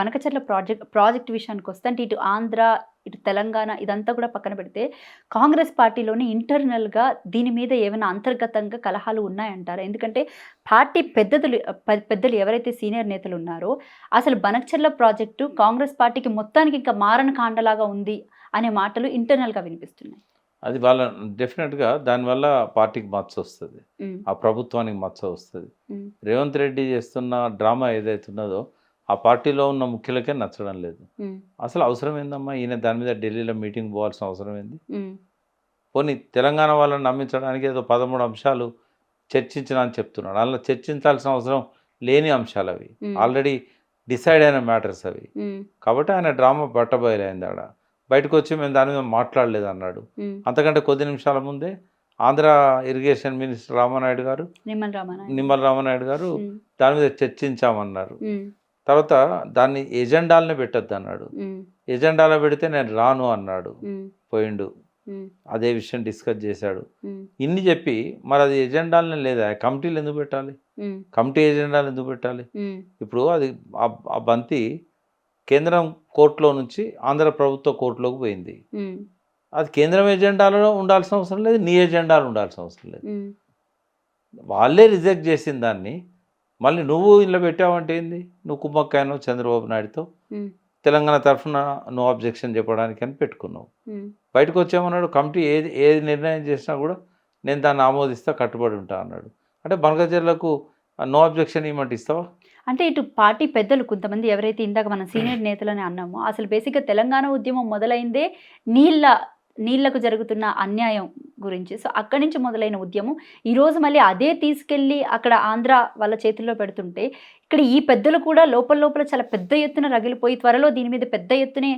Banakacherla project విషయానికొస్తే అంటే ఇటు ఆంధ్ర, ఇటు తెలంగాణ ఇదంతా కూడా పక్కన పెడితే కాంగ్రెస్ పార్టీలోని ఇంటర్నల్‌గా దీని మీద ఏమైనా అంతర్గతంగా కలహాలు ఉన్నాయంటారా? ఎందుకంటే పార్టీ పెద్దలు ఎవరైతే సీనియర్ నేతలున్నారో అసలు బనకచెర్ల ప్రాజెక్టు కాంగ్రెస్ పార్టీకి మొత్తానికి ఇంకా మారణ కాండలాగా ఉంది అనే మాటలు ఇంటర్నల్‌గా వినిపిస్తున్నాయి. అది వాళ్ళ డెఫినెట్‌గా దానివల్ల పార్టీకి మచ్చొస్తది. హ్మ్. ఆ ప్రభుత్వానికి మచ్చ వస్తది. హ్మ్. రేవంత్ రెడ్డి చేస్తున్న డ్రామా ఏదైతే ఉన్నదో, ఆ పార్టీలో ఉన్న ముఖ్యులకే నచ్చడం లేదు. హ్మ్. అసలు అవసరం ఏందమ్మా? ఈయన దాని మీద ఢిల్లీలో మీటింగ్ పోవాల్సిన అవసరం ఏంది? హ్మ్. పోనీ తెలంగాణ వాళ్ళని నమ్మించడానికి ఏదో 13 అంశాలు చర్చించినా అని చెప్తున్నాడు. అందులో చర్చించాల్సిన అవసరం లేని అంశాలవి. హ్మ్. ఆల్రెడీ డిసైడ్ అయిన మ్యాటర్స్ అవి. హ్మ్. కాబట్టి ఆయన డ్రామా బట్టబయలైంది ఆడ. బయటకొచ్చి మేము దాని మీద మాట్లాడలేదన్నాడు. హ్మ్. అంతకంటే కొద్ది నిమిషాల ముందే ఆంధ్ర ఇరిగేషన్ మినిస్టర్ రామానాయుడు గారు, నిమ్మల రామానాయుడు. నిమ్మల రామానాయుడు గారు హ్మ్. దాని మీద చర్చించామన్నారు. హ్మ్. తర్వాత దాన్ని ఎజెండాలనే పెట్టొద్దన్నాడు. హ్మ్. ఎజెండాలో పెడితే నేను రాను అన్నాడు. హ్మ్. పోయిండు. హ్మ్. అదే విషయం డిస్కస్ చేశాడు. హ్మ్. ఇన్ని చెప్పి మరి అది ఎజెండాలనే లేదా? కమిటీలు ఎందుకు పెట్టాలి? హ్మ్. కమిటీ ఎజెండాలు ఎందుకు పెట్టాలి? హ్మ్. ఇప్పుడు అది ఆ బంతి కేంద్రం కోర్టులో నుంచి ఆంధ్ర ప్రభుత్వ కోర్టులోకి పోయింది. హ్మ్. అది కేంద్రం ఎజెండాలో ఉండాల్సిన అవసరం లేదు. నీ ఎజెండాలో ఉండాల్సిన అవసరం లేదు. హ్మ్. వాళ్ళే రిజెక్ట్ చేసిన దాన్ని మళ్ళీ నువ్వు ఇందులో పెట్టావంటే ఏంది? నువ్వు కుమ్మక్కాయనో చంద్రబాబు నాయుడుతో హ్మ్. తెలంగాణ తరఫున నో అబ్జెక్షన్ చెప్పడానికి అని పెట్టుకున్నావు. హ్మ్. బయటకు వచ్చామన్నాడు కమిటీ ఏది నిర్ణయం చేసినా కూడా నేను దాన్ని ఆమోదిస్తా కట్టుబడి ఉంటా అన్నాడు. అంటే బనకచెర్లకు నో అబ్జెక్షన్ ఇవ్వమంటే ఇస్తావా? అంటే ఇటు పార్టీ పెద్దలు కొంతమంది ఎవరైతే ఇందాక మనం సీనియర్ నేతలని అన్నామో, అసలు బేసిక్‌గా తెలంగాణ ఉద్యమం మొదలైందే నీళ్ళకు జరుగుతున్న అన్యాయం గురించి. సో, అక్కడి నుంచి మొదలైన ఉద్యమం ఈరోజు మళ్ళీ అదే తీసుకెళ్ళి అక్కడ ఆంధ్ర వాళ్ళ చేతుల్లో పెడుతుంటే, ఇక్కడ ఈ పెద్దలు కూడా లోపల చాలా పెద్ద ఎత్తున రగిలిపోయి త్వరలో దీని మీద పెద్ద ఎత్తునే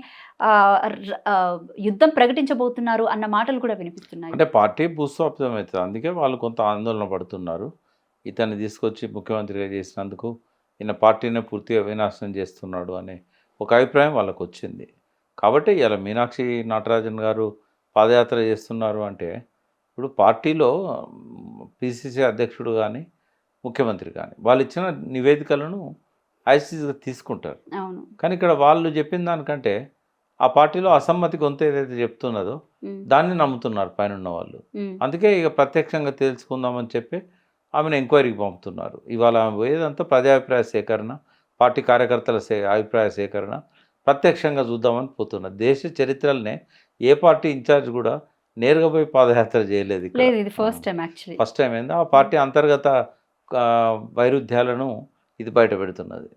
ఆహ్, యుద్ధం ప్రకటించబోతున్నారు అన్న మాటలు కూడా వినిపిస్తున్నాయి. అంటే పార్టీ భూస్థాపితం అవుతుంది. అందుకే వాళ్ళు కొంత ఆందోళన పడుతున్నారు. ఇతన్ని తీసుకొచ్చి ముఖ్యమంత్రిగా చేసినందుకు ఈయన పార్టీనే పూర్తిగా వినాశనం చేస్తున్నాడు అనే ఒక అభిప్రాయం వాళ్ళకొచ్చింది. కాబట్టి ఇయాల మీనాక్షి నటరాజన్ గారు పాదయాత్ర చేస్తున్నారు అంటే, ఇప్పుడు పార్టీలో పీసీసీ అధ్యక్షుడు గానీ, ముఖ్యమంత్రి గానీ, వాళ్ళిచ్చిన నివేదికలను యాజ్ ఇట్ ఈజ్‌గా తీసుకుంటారు. అవును. కానీ ఇక్కడ వాళ్ళు చెప్పిన దానికంటే, ఆ పార్టీలో అసమ్మతి గొంతు ఏదైతే చెప్తున్నదో, హ్మ్. దాన్ని నమ్ముతున్నారు పైనున్న వాళ్ళు. హ్మ్. అందుకే ఇక ప్రత్యక్షంగా తెలుసుకుందామని చెప్పి ఆమెను ఎంక్వైరీకి పంపుతున్నారు. ఇవాళ ఆమె పోయేదంతా ప్రజాభిప్రాయ సేకరణ, పార్టీ కార్యకర్తల అభిప్రాయ సేకరణ, ప్రత్యక్షంగా చూద్దామని పోతున్నారు. దేశ చరిత్రలనే ఏ పార్టీ ఇన్ఛార్జ్ కూడా నేరుగా పోయి పాదయాత్ర చేయలేదు ఇక్కడ. లేదు ఇది first time actually. First time ఏంది ఆ పార్టీ అంతర్గత వైరుధ్యాలను ఇది బయట పెడుతున్నది.